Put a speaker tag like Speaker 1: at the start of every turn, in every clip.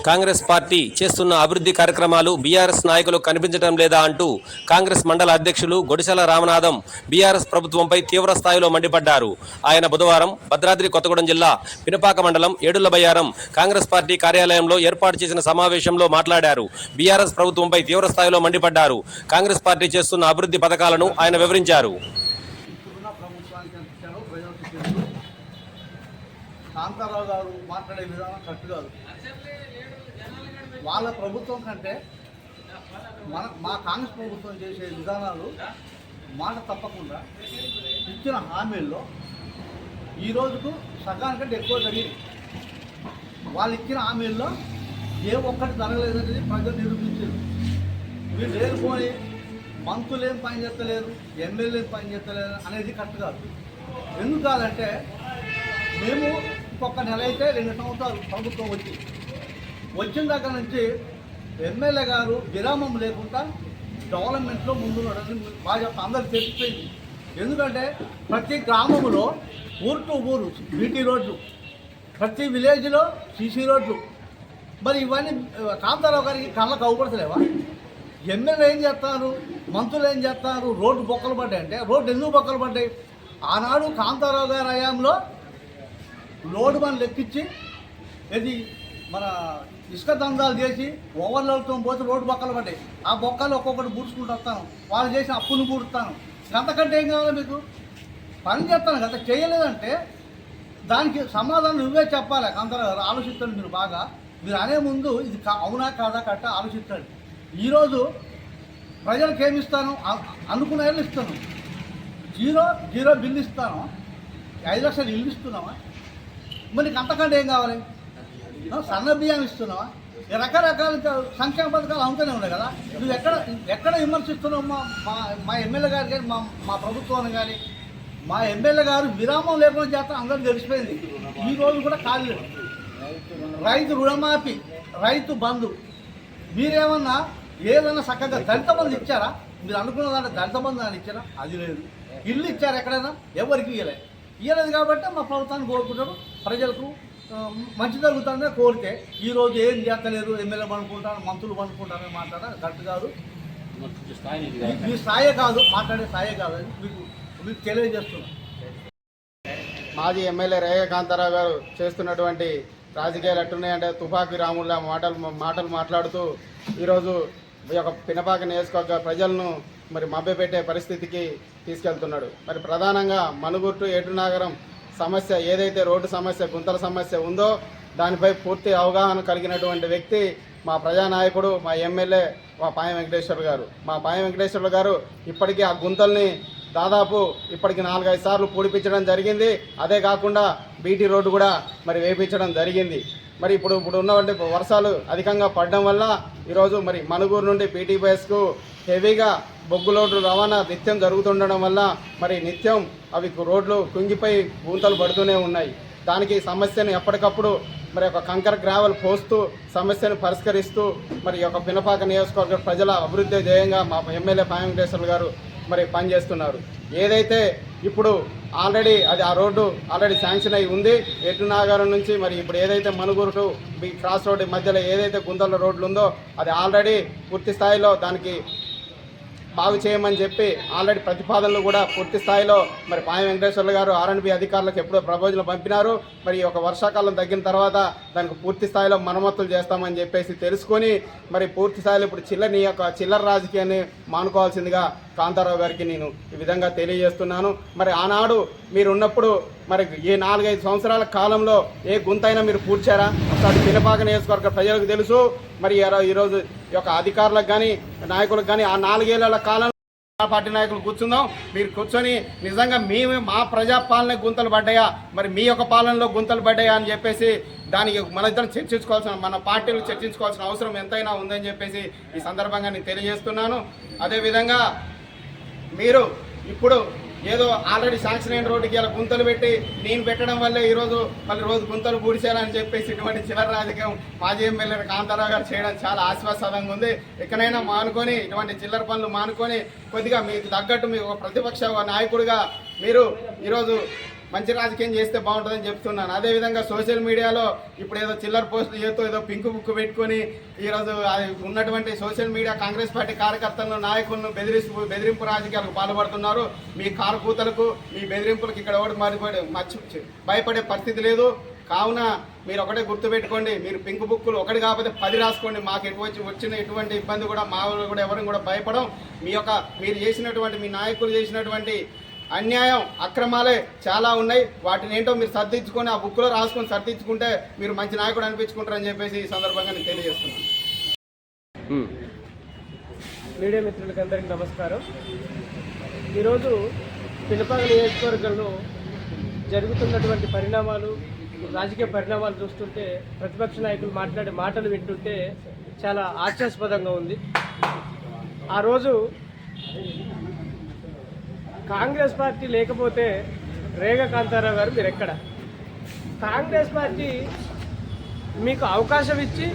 Speaker 1: Congress party చేస్తున్న అభివృద్ధి కార్యక్రమాలు బీఆర్ఎస్ నాయకులు కనిపించడం లేదా అంటూ కాంగ్రెస్ మండల అధ్యక్షులు గొడిసెల రామనాథం బీఆర్ఎస్ ప్రభుత్వంపై తీవ్ర స్థాయిలో మండిపడ్డారు. ఆయన బుధవారం భద్రాద్రి కొత్తగూడెం జిల్లా పినపాక మండలం ఏడుళ్ల బయ్యారం కాంగ్రెస్ పార్టీ కార్యాలయంలో ఏర్పాటు చేసిన సమావేశంలో మాట్లాడారు. బీఆర్ఎస్ ప్రభుత్వంపై తీవ్ర స్థాయిలో మండిపడ్డారు. కాంగ్రెస్ పార్టీ చేస్తున్న అభివృద్ధి పథకాలను ఆయన వివరించారు.
Speaker 2: కాంతారావు గారు మాట్లాడే విధానం కరెక్ట్ కాదు. వాళ్ళ ప్రభుత్వం కంటే మా కాంగ్రెస్ ప్రభుత్వం చేసే విధానాలు మాట తప్పకుండా ఇచ్చిన హామీల్లో ఈ రోజుకు సగానికంటే ఎక్కువ జరిగింది. వాళ్ళు ఇచ్చిన హామీల్లో ఏ ఒక్కటి జరగలేదనేది ప్రజలు నిరూపించారు. వీళ్ళు లేకపోయి మంత్రులు ఏం పని చేస్తలేరు, ఎమ్మెల్యే పని చేస్తలేరు అనేది కరెక్ట్ కాదు. ఎందుకు కాదంటే మేము ఇంకొక నెల అయితే 2 సంవత్సరాలు ప్రభుత్వం వచ్చిన దగ్గర నుంచి ఎమ్మెల్యే గారు విరామం లేకుండా డెవలప్మెంట్లో ముందున్నాడని బాగా అందరికి తెలిసిపోయింది. ఎందుకంటే ప్రతి గ్రామంలో ఊరు టు ఊరు బీటీ రోడ్లు, ప్రతి విలేజ్లో సీసీ రోడ్లు. మరి ఇవన్నీ కాంతారావు గారికి కళ్ళకు అవపడతలేవా? ఎమ్మెల్యే ఏం చేస్తారు, మంత్రులు ఏం చేస్తారు? రోడ్డు బొక్కలు పడ్డాయి అంటే రోడ్డు ఎందుకు బొక్కలు పడ్డాయి? ఆనాడు కాంతారావు గారి హయాంలో లోడు మనం లెక్కించి ఇది మన ఇసుక దందాలు చేసి ఓవర్లోడ్తో పోతే రోడ్డు బొక్కలు పడ్డాయి. ఆ బొక్కలు ఒక్కొక్కటి పూడ్చుకుంటూ వస్తాను, వాళ్ళు చేసిన అప్పును పూడుతాను. అంతకంటే ఏం కావాలి మీకు? పని చేస్తాను కదా, చేయలేదంటే దానికి సమాధానం నువ్వే చెప్పాలి. కాంతారావు గారు ఆలోచిస్తాడు. మీరు అనే ముందు ఇది అవునా కాదా కట్ట ఆలోచిస్తాడు. ఈరోజు ప్రజలకు ఏమి ఇస్తాను అనుకున్న ఇల్లు ఇస్తాను, జీరో బిల్లు ఇస్తాను, 5 లక్షలు ఇల్లు ఇస్తున్నావా? మరి అంతకంటే ఏం కావాలి? సన్న బియ్యం ఇస్తున్నావా? రకరకాల సంక్షేమ పథకాలు అవుతూనే ఉన్నాయి కదా. నువ్వు ఎక్కడ విమర్శిస్తున్నావు మా ఎమ్మెల్యే గారు కానీ మా ప్రభుత్వాన్ని కానీ? మా ఎమ్మెల్యే గారు విరామం లేకుండా చేస్తా అందరికీ తెలిసిపోయింది. ఈ రోజు కూడా ఖాళీ రైతు రుణమాఫీ, రైతు బంధు. మీరేమన్నా ఏదన్నా చక్కగా దళిత బంధు ఇచ్చారా? మీరు అనుకున్న దాంట్లో దళిత బంధు అని ఇచ్చారా? అది లేదు. ఇల్లు ఇచ్చారు ఎక్కడైనా? ఎవరికి ఇవ్వలేదు కాబట్టి మా ప్రభుత్వాన్ని కోరుకుంటారు. ప్రజలకు మంచి జరుగుతుందని కోరితే ఈరోజు ఏం చేస్తలేరు, ఎమ్మెల్యే అనుకుంటారు, మంత్రులు అనుకుంటారని మాట్లాడారు కరెక్ట్ కాదు. మీ స్థాయి కాదు, మాట్లాడే స్థాయి కాదు అని మీకు తెలియజేస్తున్నాను.
Speaker 3: మాజీ ఎమ్మెల్యే రేగ కాంతారావు గారు చేస్తున్నటువంటి రాజకీయాలు ఎట్టున్నాయంటే తుపాకీ రాముళ్ళ మాటలు మాట్లాడుతూ ఈరోజు ఈ యొక్క పినపాక నియోజకవర్గ ప్రజలను మరి మభ్యపెట్టే పరిస్థితికి తీసుకెళ్తున్నాడు. మరి ప్రధానంగా మనుగుర్టు ఏటునగరం సమస్య ఏదైతే రోడ్డు సమస్య, గుంతల సమస్య ఉందో దానిపై పూర్తి అవగాహన కలిగినటువంటి వ్యక్తి మా ప్రజానాయకుడు, మా ఎమ్మెల్యే మా పాయం వెంకటేశ్వర గారు. మా పాయం వెంకటేశ్వర గారు ఇప్పటికీ ఆ గుంతల్ని దాదాపు ఇప్పటికి 4-5 సార్లు పూడిపించడం జరిగింది. అదే కాకుండా బీటీ రోడ్డు కూడా మరి వేయించడం జరిగింది. మరి ఇప్పుడు ఉన్నటువంటి వర్షాలు అధికంగా పడడం వల్ల ఈరోజు మరి మనుగూరు నుండి పీటీపీఎస్కు హెవీగా బొగ్గు లోడ్లు రవాణా నిత్యం జరుగుతుండడం వల్ల మరి నిత్యం అవి రోడ్లు కుంగిపోయి గుంతలు పడుతూనే ఉన్నాయి. దానికి సమస్యను ఎప్పటికప్పుడు మరి ఒక కంకర గ్రావెల్ పోస్తూ సమస్యను పరిష్కరిస్తూ మరి ఒక పినపాక నియోజకవర్గ ప్రజల అభివృద్ధి ధ్యేయంగా మా ఎమ్మెల్యే పాయం వెంకటేశ్వర గారు మరి పనిచేస్తున్నారు. ఏదైతే ఇప్పుడు ఆల్రెడీ ఆ రోడ్డు ఆల్రెడీ శాంక్షన్ అయి ఉంది ఏటునాగారం నుంచి. మరి ఇప్పుడు ఏదైతే మనుగురు టు క్రాస్ రోడ్డు మధ్యలో ఏదైతే గుంతల రోడ్లు ఉందో అది ఆల్రెడీ పూర్తి స్థాయిలో దానికి బాగు చేయమని చెప్పి ఆల్రెడీ ప్రతిపాదనలు కూడా పూర్తి స్థాయిలో మరి పాయం వెంకటేశ్వర్లు గారు R&B అధికారులకు ఎప్పుడో ప్రపోజల్ పంపినారు. మరి ఒక వర్షాకాలం తగ్గిన తర్వాత దానికి పూర్తి స్థాయిలో మరమ్మతులు చేస్తామని చెప్పేసి తెలుసుకొని మరి పూర్తి స్థాయిలో ఇప్పుడు చిల్లర రాజకీయాన్ని మానుకోవాల్సిందిగా కాంతారావు గారికి నేను ఈ విధంగా తెలియజేస్తున్నాను. మరి ఆనాడు మీరు ఉన్నప్పుడు మరి ఈ 4-5 సంవత్సరాల కాలంలో ఏ గుంతైనా మీరు పూడ్చారా? ఒకసారి పినపాక నియోజకవర్గ ప్రజలకు తెలుసు. మరి ఈరోజు ఈ యొక్క అధికారులకు కానీ నాయకులకు కానీ ఆ 4 ఏళ్ల కాలంలో పార్టీ నాయకులు కూర్చుందాం, మీరు కూర్చొని నిజంగా మా ప్రజాపాలన గుంతలు పడ్డాయా, మరి మీ యొక్క పాలనలో గుంతలు పడ్డాయా అని చెప్పేసి దానికి మన ఇద్దరం మన పార్టీలు చర్చించుకోవాల్సిన అవసరం ఎంతైనా ఉందని చెప్పేసి ఈ సందర్భంగా నేను తెలియజేస్తున్నాను. అదేవిధంగా మీరు ఇప్పుడు ఏదో ఆల్రెడీ శాంక్షన్ అయిన రోడ్డుకి ఇలా గుంతలు పెట్టి నేను పెట్టడం వల్లే ఈరోజు మళ్ళీ రోజు గుంతలు పూడిచేయాలని చెప్పేసి ఇటువంటి చిల్లర రాజకీయం మాజీ ఎమ్మెల్యే కాంతారావు గారు చేయడం చాలా ఆశ్వాసంగా ఉంది. ఎక్కడైనా మానుకొని ఇటువంటి చిల్లర పనులు మానుకొని కొద్దిగా మీకు తగ్గట్టు మీకు ఒక ప్రతిపక్ష నాయకుడిగా మీరు ఈరోజు మంచి రాజకీయం చేస్తే బాగుంటుందని చెప్తున్నాను. అదేవిధంగా సోషల్ మీడియాలో ఇప్పుడు ఏదో చిల్లర పోస్టులు ఏదో పింక్ బుక్ పెట్టుకొని ఈరోజు ఉన్నటువంటి సోషల్ మీడియా కాంగ్రెస్ పార్టీ కార్యకర్తలను నాయకులను బెదిరింపు రాజకీయాలకు పాల్పడుతున్నారు. మీ కారుకూతలకు మీ బెదిరింపులకు ఇక్కడ ఎవరు భయపడే పరిస్థితి లేదు. కావున మీరు ఒకటే గుర్తుపెట్టుకోండి, మీరు పింక్ బుక్కులు ఒకటి కాకపోతే 10 రాసుకోండి. మాకు వచ్చిన ఎటువంటి ఇబ్బంది కూడా మా వాళ్ళు కూడా ఎవరిని కూడా భయపడం. మీరు చేసినటువంటి మీ నాయకులు చేసినటువంటి అన్యాయం అక్రమాలే చాలా ఉన్నాయి. వాటిని ఏంటో మీరు సర్దించుకొని ఆ బుక్లో రాసుకొని సర్దించుకుంటే మీరు మంచి నాయకుడు అనిపించుకుంటారని చెప్పేసి ఈ సందర్భంగా నేను తెలియజేస్తున్నాను.
Speaker 4: మీడియా మిత్రులకి అందరికీ నమస్కారం. ఈరోజు పినపాక నియోజకవర్గంలో జరుగుతున్నటువంటి పరిణామాలు, రాజకీయ పరిణామాలు చూస్తుంటే, ప్రతిపక్ష నాయకులు మాట్లాడే మాటలు వింటుంటే చాలా హాస్యాస్పదంగా ఉంది. ఆ రోజు కాంగ్రెస్ పార్టీ లేకపోతే రేగ కాంతారావు గారు మీరు ఎక్కడ? కాంగ్రెస్ పార్టీ మీకు అవకాశం ఇచ్చి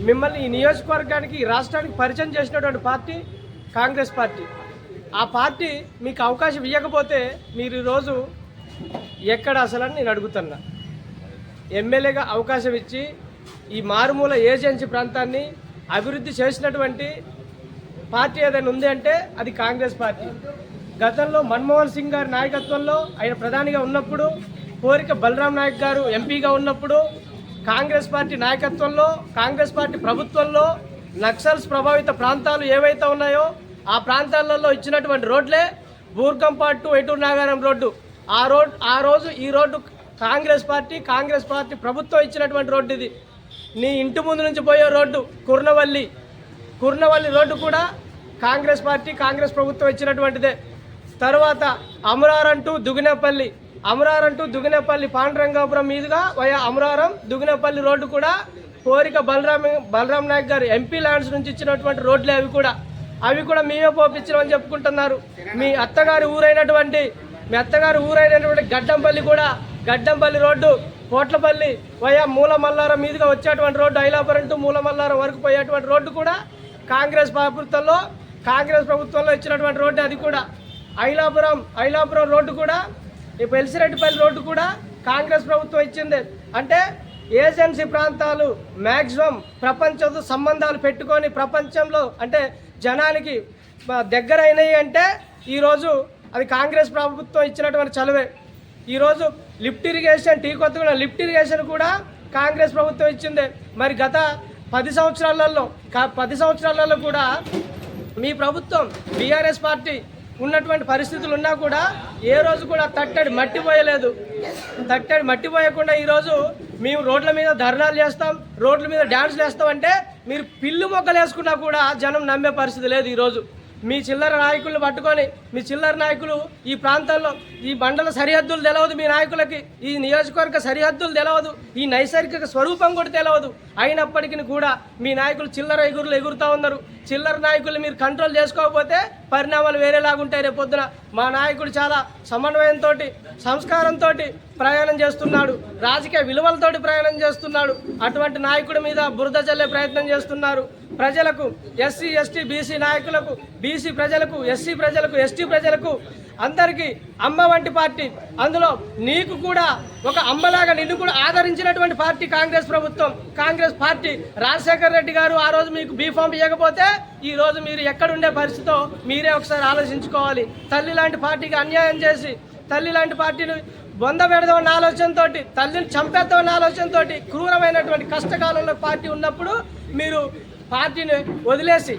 Speaker 4: మిమ్మల్ని ఈ నియోజకవర్గానికి, ఈ రాష్ట్రానికి పరిచయం చేసినటువంటి పార్టీ కాంగ్రెస్ పార్టీ. ఆ పార్టీ మీకు అవకాశం ఇవ్వకపోతే మీరు ఈరోజు ఎక్కడ అసలని నేను అడుగుతున్నా. ఎమ్మెల్యేగా అవకాశం ఇచ్చి ఈ మారుమూల ఏజెన్సీ ప్రాంతాన్ని అభివృద్ధి చేసినటువంటి పార్టీ ఏదైనా ఉంది అంటే అది కాంగ్రెస్ పార్టీ. గతంలో మన్మోహన్ సింగ్ గారి నాయకత్వంలో ఆయన ప్రధానిగా ఉన్నప్పుడు, కోరిక బలరాం నాయక్ గారు ఎంపీగా ఉన్నప్పుడు, కాంగ్రెస్ పార్టీ నాయకత్వంలో, కాంగ్రెస్ పార్టీ ప్రభుత్వంలో నక్సల్స్ ప్రభావిత ప్రాంతాలు ఏవైతే ఉన్నాయో ఆ ప్రాంతాలలో ఇచ్చినటువంటి రోడ్లే బూర్గంపాట్ టు ఎటూరు నాగారం రోడ్డు. ఆ రోజు ఈ రోడ్డు కాంగ్రెస్ పార్టీ ప్రభుత్వం ఇచ్చినటువంటి రోడ్డు ఇది. నీ ఇంటి ముందు నుంచి పోయే రోడ్డు కుర్నవల్లి రోడ్డు కూడా కాంగ్రెస్ పార్టీ, కాంగ్రెస్ ప్రభుత్వం ఇచ్చినటువంటిదే. తర్వాత అమరారం టు దుగినేపల్లి పాండురంగాపురం మీదుగా వయా అమరారం దుగినేపల్లి రోడ్డు కూడా కోరిక బలరాం నాయక్ గారు ఎంపీ ల్యాండ్స్ నుంచి ఇచ్చినటువంటి రోడ్లే. అవి కూడా మేమే పోపించినామని చెప్పుకుంటున్నారు. మీ అత్తగారి ఊరైనటువంటి గడ్డంపల్లి రోడ్డు, పోట్లపల్లి వయా మూలమల్లారం మీదుగా వచ్చేటువంటి రోడ్డు, ఐలాపురం టు మూలమల్లారం వరకు పోయేటువంటి రోడ్డు కూడా కాంగ్రెస్ ప్రభుత్వంలో ఇచ్చినటువంటి రోడ్డు. అది కూడా ఐలాపురం రోడ్డు కూడా, ఈ పెల్సిరెడ్డిపల్లి రోడ్డు కూడా కాంగ్రెస్ ప్రభుత్వం ఇచ్చింది. అంటే ఏజెన్సీ ప్రాంతాలు మ్యాక్సిమం ప్రపంచంతో సంబంధాలు పెట్టుకొని ప్రపంచంలో అంటే జనానికి దగ్గర అయినాయి అంటే ఈరోజు అది కాంగ్రెస్ ప్రభుత్వం ఇచ్చినటువంటి చలువే. ఈరోజు lift irrigation, Kothagudem lift irrigation కూడా కాంగ్రెస్ ప్రభుత్వం ఇచ్చిందే. మరి గత 10 సంవత్సరాలలో కూడా మీ ప్రభుత్వం బీఆర్ఎస్ పార్టీ ఉన్నటువంటి పరిస్థితులు ఉన్నా కూడా ఏ రోజు కూడా తట్టడి మట్టి పోయకుండా ఈరోజు మేము రోడ్ల మీద ధర్నాలు చేస్తాం, రోడ్ల మీద డ్యాన్స్లు వేస్తామంటే మీరు పిల్లు మొక్కలు వేసుకున్నా కూడా జనం నమ్మే పరిస్థితి లేదు. ఈరోజు మీ చిల్లర నాయకులను పట్టుకొని, మీ చిల్లర నాయకులు ఈ ప్రాంతాల్లో ఈ మండల సరిహద్దులు తెలవదు, మీ నాయకులకి ఈ నియోజకవర్గ సరిహద్దులు తెలవదు, ఈ నైసర్గిక స్వరూపం కూడా తెలవదు. అయినప్పటికీ కూడా మీ నాయకులు చిల్లర ఎగురుతూ ఉన్నారు. చిల్లర నాయకులు మీరు కంట్రోల్ చేసుకోకపోతే పరిణామాలు వేరేలాగుంటాయి. రేపొద్దున మా నాయకుడు చాలా సమన్వయంతో, సంస్కారంతో ప్రయాణం చేస్తున్నాడు, రాజకీయ విలువలతోటి ప్రయాణం చేస్తున్నాడు. అటువంటి నాయకుడి మీద బురద చల్లే ప్రయత్నం చేస్తున్నారు. ప్రజలకు, ఎస్సీ ఎస్టీ బీసీ నాయకులకు, బీసీ ప్రజలకు, ఎస్సీ ప్రజలకు, ఎస్టీ ప్రజలకు అందరికీ అమ్మ వంటి పార్టీ. అందులో నీకు కూడా ఒక అమ్మలాగా నిన్ను కూడా ఆదరించినటువంటి పార్టీ కాంగ్రెస్ ప్రభుత్వం, కాంగ్రెస్ పార్టీ. రాజశేఖర్ రెడ్డి గారు ఆ రోజు మీకు బీఫామ్ ఇవ్వకపోతే ఈ రోజు మీరు ఎక్కడుండే పరిస్థితో మీరే ఒకసారి ఆలోచించుకోవాలి. తల్లి లాంటి పార్టీకి అన్యాయం చేసి, తల్లి లాంటి పార్టీని బొంద పెడదామన్న ఆలోచనతో, తల్లిని చంపేద్దామన్న ఆలోచనతో క్రూరమైనటువంటి కష్టకాలంలో పార్టీ ఉన్నప్పుడు మీరు పార్టీని వదిలేసి,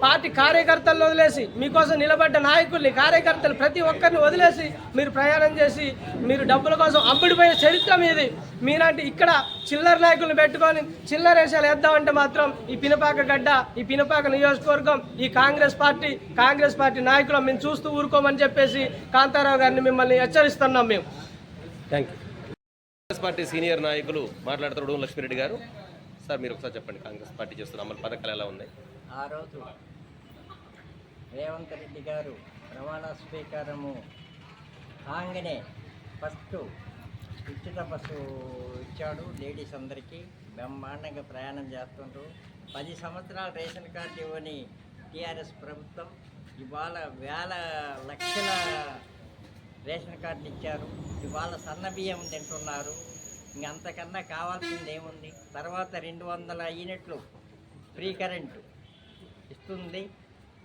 Speaker 4: పార్టీ కార్యకర్తలను వదిలేసి, మీకోసం నిలబడ్డ నాయకుల్ని, కార్యకర్తలు ప్రతి ఒక్కరిని వదిలేసి మీరు ప్రయాణం చేసి మీరు డబ్బుల కోసం అమ్ముడిపోయిన చరిత్ర మీది. మీలాంటి ఇక్కడ చిల్లర నాయకులను పెట్టుకొని చిల్లర వేషాలు వేద్దామంటే మాత్రం ఈ పినపాక నియోజకవర్గం, ఈ కాంగ్రెస్ పార్టీ నాయకులు మేము చూస్తూ ఊరుకోమని చెప్పేసి కాంతారావు గారిని మిమ్మల్ని హెచ్చరిస్తున్నాం మేము.
Speaker 1: Thank you. Congress party senior నాయకులు మాట్లాడుతున్నారు ఉడుం లక్ష్మీరెడ్డి గారు. సార్ మీరు ఒకసారి చెప్పండి, కాంగ్రెస్ పార్టీ చేస్తున్న అమలు పథకాలు ఎలా ఉన్నాయి?
Speaker 5: ఆ రోజు రేవంత్ రెడ్డి గారు ప్రమాణ స్వీకారము కాగానే ఫస్ట్ ఉచిత బస్సు ఇచ్చాడు లేడీస్ అందరికీ. బ్రహ్మాండంగా ప్రయాణం చేస్తుండ్రు. 10 సంవత్సరాల రేషన్ కార్డు ఇవ్వని టీఆర్ఎస్ ప్రభుత్వం ఇవాళ వేల లక్షల రేషన్ కార్డులు ఇచ్చారు. ఇవాళ సన్న బియ్యం తింటున్నారు. ఇంకంతకన్నా కావాల్సింది ఏముంది? తర్వాత 200 యూనిట్లు ఫ్రీ కరెంటు ఇస్తుంది.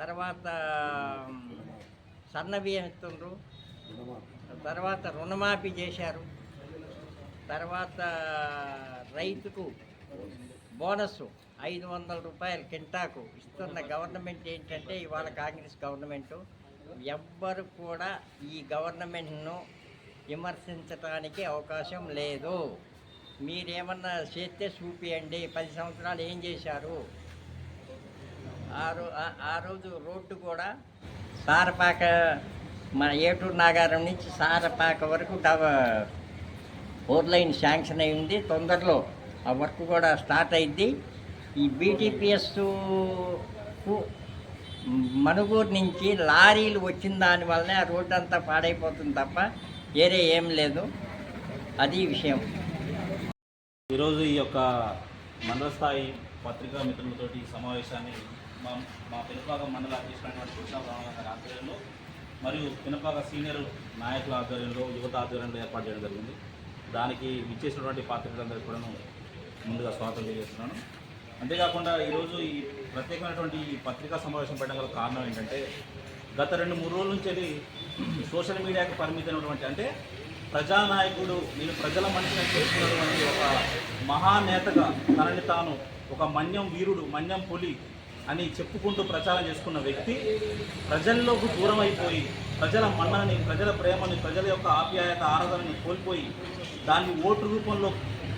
Speaker 5: తర్వాత సన్న బియ్యం ఇస్తుండ్రు. తర్వాత రుణమాఫీ చేశారు. తర్వాత రైతుకు బోనస్ 500 రూపాయలు కింటాకు ఇస్తున్న గవర్నమెంట్ ఏంటంటే ఇవాళ కాంగ్రెస్ గవర్నమెంటు. ఎవ్వరు కూడా ఈ గవర్నమెంట్ను విమర్శించడానికి అవకాశం లేదు. మీరేమన్నా చేస్తే చూపియండి. 10 సంవత్సరాలు ఏం చేశారు? ఆ రోజు రోడ్డు కూడా సారపాక మన ఏటూరు నాగారం నుంచి సారపాక వరకు 4 లైన్ శాంక్షన్ అయింది. తొందరలో ఆ వర్క్ కూడా స్టార్ట్ అయింది. ఈ బీటీపీఎస్ మనుగూరు నుంచి లారీలు వచ్చిన దానివల్లనే ఆ రోడ్డు అంతా పాడైపోతుంది తప్ప వేరే ఏం లేదు. అది విషయం.
Speaker 6: ఈరోజు ఈ యొక్క మండల స్థాయి పత్రికా మిత్రులతోటి ఈ సమావేశాన్ని మా పినపాక మండల అధ్యక్షుడైనటువంటి కృష్ణ రామనాథ్ ఆధ్వర్యంలో మరియు పినపాక సీనియర్ నాయకుల ఆధ్వర్యంలో యువత ఆధ్వర్యంలో ఏర్పాటు చేయడం జరిగింది. దానికి విచ్చేసినటువంటి పాత్రికలందరికీ కూడా ముందుగా స్వాగతం తెలియజేస్తున్నాను. అంతేకాకుండా ఈరోజు ఈ ప్రత్యేకమైనటువంటి ఈ పత్రికా సమావేశం పెట్టడం గల కారణం ఏంటంటే గత 2-3 రోజుల నుంచి సోషల్ మీడియాకి పరిమితమైనటువంటి అంటే ప్రజానాయకుడు నేను ప్రజల మనిషిని చేస్తున్నటువంటి ఒక మహానేతగా తనని తాను ఒక మన్యం వీరుడు మన్యం పులి అని చెప్పుకుంటూ ప్రచారం చేసుకున్న వ్యక్తి ప్రజల్లోకి దూరం అయిపోయి ప్రజల మన్ననని ప్రజల ప్రేమని ప్రజల యొక్క ఆప్యాయత ఆరాధనని కోల్పోయి దాన్ని ఓటు రూపంలో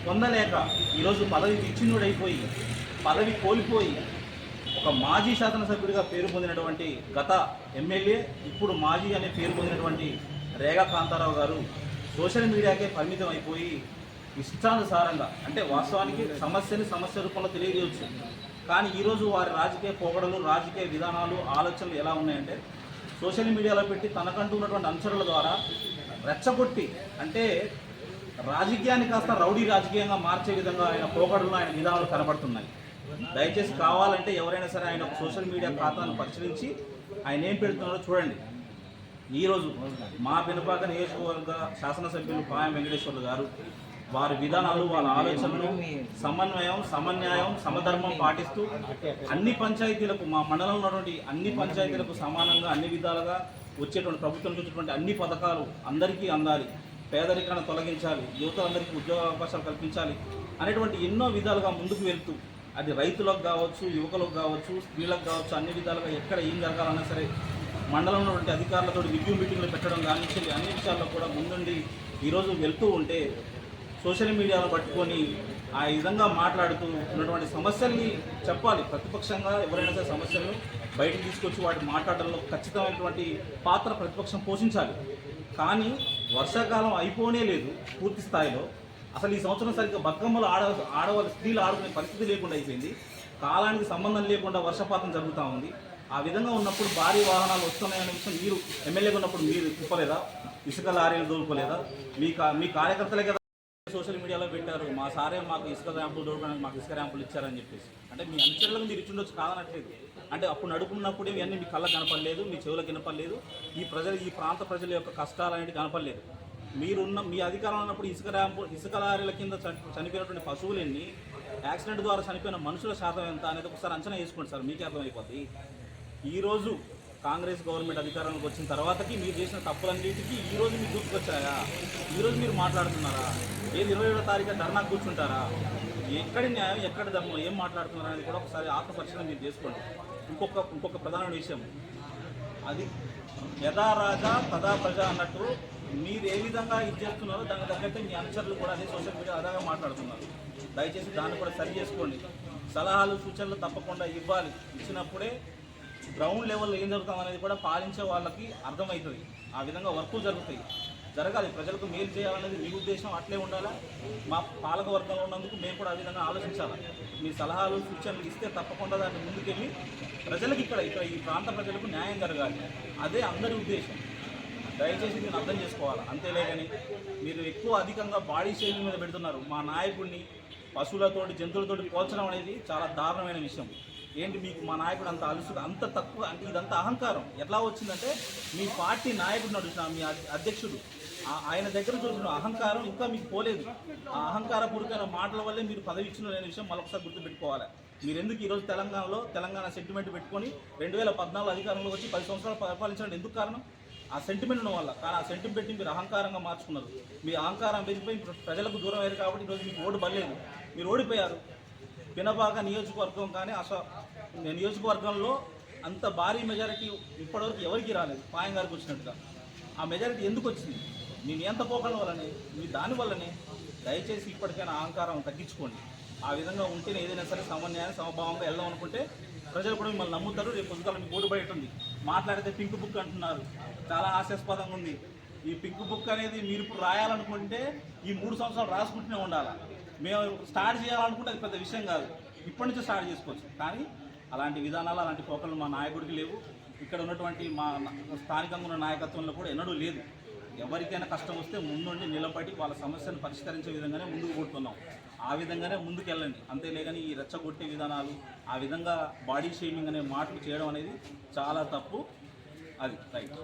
Speaker 6: పొందలేక ఈరోజు పదవి విచ్ఛిన్నుడైపోయి పదవి కోల్పోయి ఒక మాజీ శాసనసభ్యుడిగా పేరు పొందినటువంటి గత ఎమ్మెల్యే ఇప్పుడు మాజీ అనే పేరు పొందినటువంటి రేగా కాంతారావు గారు సోషల్ మీడియాకే పరిమితం అయిపోయి ఇష్టానుసారంగా అంటే వాస్తవానికి సమస్య రూపంలో తెలియజేయవచ్చు. కానీ ఈరోజు వారి రాజకీయ పోకడలు రాజకీయ విధానాలు ఆలోచనలు ఎలా ఉన్నాయంటే సోషల్ మీడియాలో పెట్టి తనకంటూ ఉన్నటువంటి అనుచరుల ద్వారా రెచ్చగొట్టి అంటే రాజకీయాన్ని కాస్త రౌడీ రాజకీయంగా మార్చే విధంగా ఆయన పోకడలు ఆయన విధానాలు కనబడుతున్నాయి. దయచేసి కావాలంటే ఎవరైనా సరే ఆయన ఒక సోషల్ మీడియా ఖాతాను పరిశీలించి ఆయన ఏం పెడుతున్నారో చూడండి. ఈరోజు మా పినపాక నియోజకవర్గ శాసనసభ్యులు పాయం వెంకటేశ్వర్లు గారు వారి విధానాలు వాళ్ళ ఆలోచనలు సమన్వయం సమన్యాయం సమధర్మం పాటిస్తూ అన్ని పంచాయతీలకు మా మండలంలో ఉన్నటువంటి అన్ని పంచాయతీలకు సమానంగా అన్ని విధాలుగా వచ్చేటువంటి ప్రభుత్వం వచ్చేటువంటి అన్ని పథకాలు అందరికీ అందాలి, పేదరికాన్ని తొలగించాలి, యువతలందరికీ ఉద్యోగ అవకాశాలు కల్పించాలి అనేటువంటి ఎన్నో విధాలుగా ముందుకు వెళ్తూ అది రైతులకు కావచ్చు యువకులకు కావచ్చు స్త్రీలకు కావచ్చు అన్ని విధాలుగా ఎక్కడ ఏం జరగాలన్నా సరే మండలంలో ఉన్నటువంటి అధికారులతో రివ్యూ మీటింగ్లు పెట్టడం కానీ అన్ని విషయాల్లో కూడా ముందుండి ఈరోజు వెళ్తూ ఉంటే సోషల్ మీడియాలో పట్టుకొని ఆ విధంగా మాట్లాడుతూ ఉన్నటువంటి సమస్యల్ని చెప్పాలి. ప్రతిపక్షంగా ఎవరైనా సరే సమస్యలను బయటకు తీసుకొచ్చి వాటి మాట్లాడడంలో ఖచ్చితమైనటువంటి పాత్ర ప్రతిపక్షం పోషించాలి. కానీ వర్షాకాలం అయిపోనే లేదు పూర్తి స్థాయిలో. అసలు ఈ సంవత్సరం సరిగ్గా బతుకమ్మలు ఆడవాళ్ళ స్త్రీలు ఆడుకునే పరిస్థితి లేకుండా అయిపోయింది. కాలానికి సంబంధం లేకుండా వర్షపాతం జరుగుతూ ఉంది. ఆ విధంగా ఉన్నప్పుడు భారీ వాహనాలు వస్తున్నాయనే విషయం మీరు ఎమ్మెల్యేగా ఉన్నప్పుడు మీరు తిప్పలేదా? ఇసుక లారీలు దొరకలేదా? మీ కార్యకర్తలే కదా సోషల్ మీడియాలో పెట్టారు మా సారే మాకు ఇసుక ర్యాంపులు దొరకడానికి మాకు ఇసుక ర్యాంపులు ఇచ్చారని చెప్పేసి. అంటే మీ అనుచరులకు మీరు ఇచ్చిండొచ్చు కాదనట్లేదు. అంటే అప్పుడు నడుపుకున్నప్పుడు ఇవన్నీ మీ కళ్ళకు కనపడలేదు, మీ చెవులకు వినపడలేదు, ఈ ప్రాంత ప్రజల యొక్క కష్టాలు అనేవి కనపడలేదు. మీ అధికారంలో ఉన్నప్పుడు ఇసుక లారీల కింద చనిపోయినటువంటి పశువులు ఎన్ని, యాక్సిడెంట్ ద్వారా చనిపోయిన మనుషుల శాతం ఎంత అనేది ఒకసారి అంచనా వేసుకోండి సార్, మీకే అర్థమైపోద్ది. ఈరోజు కాంగ్రెస్ గవర్నమెంట్ అధికారంలోకి వచ్చిన తర్వాతకి మీరు చేసిన తప్పులన్నిటికీ ఈరోజు మీరు గుర్తుకొచ్చాయా? ఈరోజు మీరు మాట్లాడుతున్నారా? 27వ తారీఖు ధర్నా కూర్చుంటారా? ఎక్కడి న్యాయం ఎక్కడి ధర్మం ఏం మాట్లాడుతున్నారు అనేది కూడా ఒకసారి ఆత్మపరిశీలన మీరు చేసుకోండి. ఇంకొక ప్రధానమైన విషయం, అది యథా రాజా తదా ప్రజ అన్నట్టు మీరు ఏ విధంగా ఇది చేస్తున్నారో దానికి తగ్గట్టే మీ అనుచరులు కూడా అదే సోషల్ మీడియా అదాగా మాట్లాడుతున్నారు. దయచేసి దాన్ని కూడా సరి చేసుకోండి. సలహాలు సూచనలు తప్పకుండా ఇవ్వాలి. ఇచ్చినప్పుడే గ్రౌండ్ లెవెల్లో ఏం జరుగుతాం అనేది కూడా పాలించే వాళ్ళకి అర్థమవుతుంది. ఆ విధంగా వర్కులు జరగాలి. ప్రజలకు మేలు చేయాలనేది మీ ఉద్దేశం, అట్లే ఉండాలా. మా పాలక వర్గంలో ఉన్నందుకు మేము కూడా ఆ విధంగా ఆలోచించాలి. మీ సలహాలు సూచనలు ఇస్తే తప్పకుండా దాన్ని ముందుకెళ్ళి ప్రజలకు ఇక్కడ ఈ ప్రాంత ప్రజలకు న్యాయం జరగాలి. అదే అందరి ఉద్దేశం. దయచేసి మీరు అర్థం చేసుకోవాలి. అంతేలేగాని మీరు ఎక్కువ అధికంగా బాడీ షేమింగ్ మీద పెడుతున్నారు. మా నాయకుడిని పశువులతోటి జంతువులతోటి పోల్చడం అనేది చాలా దారుణమైన విషయం. ఏంటి మీకు మా నాయకుడు అంత అలుసు అంత తక్కువ అంటే ఇదంతా అహంకారం ఎట్లా వచ్చిందంటే మీ పార్టీ నాయకుడు నడుస్తున్న మీ అధ్యక్షుడు ఆయన దగ్గర చూసిన అహంకారం ఇంకా మీకు పోలేదు. ఆ అహంకారపూరితమైన మాటల వల్లే మీరు పదవి ఇచ్చిన లేని విషయం మరొకసారి గుర్తుపెట్టుకోవాలి. మీరు ఎందుకు ఈరోజు తెలంగాణ సెంటిమెంట్ పెట్టుకొని 2014 అధికారంలో వచ్చి 10 సంవత్సరాలు పరిపాలించడం ఎందుకు కారణం? ఆ సెంటిమెంట్ ఉండడం వల్ల. కానీ ఆ సెంటిమెంట్ని మీరు అహంకారంగా మార్చుకున్నారు. మీ అహంకారం పెరిగిపోయి ప్రజలకు దూరం అయ్యారు కాబట్టి ఈరోజు మీకు ఓటు బలేదు, మీరు ఓడిపోయారు. పినపాక నియోజకవర్గం కానీ నియోజకవర్గంలో అంత భారీ మెజారిటీ ఇప్పటివరకు ఎవరికి రాలేదు, పాయం గారికి వచ్చినట్టుగా. ఆ మెజారిటీ ఎందుకు వచ్చింది? మీ నియంత పోకల వల్లనే, మీ దానివల్లనే. దయచేసి ఇప్పటికైనా అహంకారం తగ్గించుకోండి. ఆ విధంగా ఉంటేనే ఏదైనా సరే సమన్యాయం సమభావంగా వెళ్దాం అనుకుంటే ప్రజలు కూడా మిమ్మల్ని నమ్ముతారు. రేపు పొద్దుగాల మీకు ఓటు బయట ఉంది. మాట్లాడితే పింక్ బుక్ అంటున్నారు, చాలా హాస్యాస్పదంగా ఉంది. ఈ పింక్ బుక్ అనేది మీరు ఇప్పుడు రాయాలనుకుంటే ఈ 3 సంవత్సరాలు రాసుకుంటూనే ఉండాలి. మేము స్టార్ట్ చేయాలనుకుంటే అది పెద్ద విషయం కాదు, ఇప్పటి నుంచి స్టార్ట్ చేసుకోవచ్చు. కానీ అలాంటి విధానాలు అలాంటి పోకలు మా నాయకుడికి లేవు. ఇక్కడ ఉన్నటువంటి మా స్థానికంగా ఉన్న నాయకత్వంలో కూడా ఎన్నడూ లేదు. ఎవరికైనా కష్టం వస్తే ముందుండి నిలబడి వాళ్ళ సమస్యను పరిష్కరించే విధంగానే ముందుకు కొడుతున్నాం. ఆ విధంగానే ముందుకు వెళ్ళండి. అంతేలేగాని ఈ రెచ్చగొట్టే విధానాలు, ఆ విధంగా బాడీ షేమింగ్ అనే మాటలు చేయడం అనేది చాలా తప్పు. అది రైట్.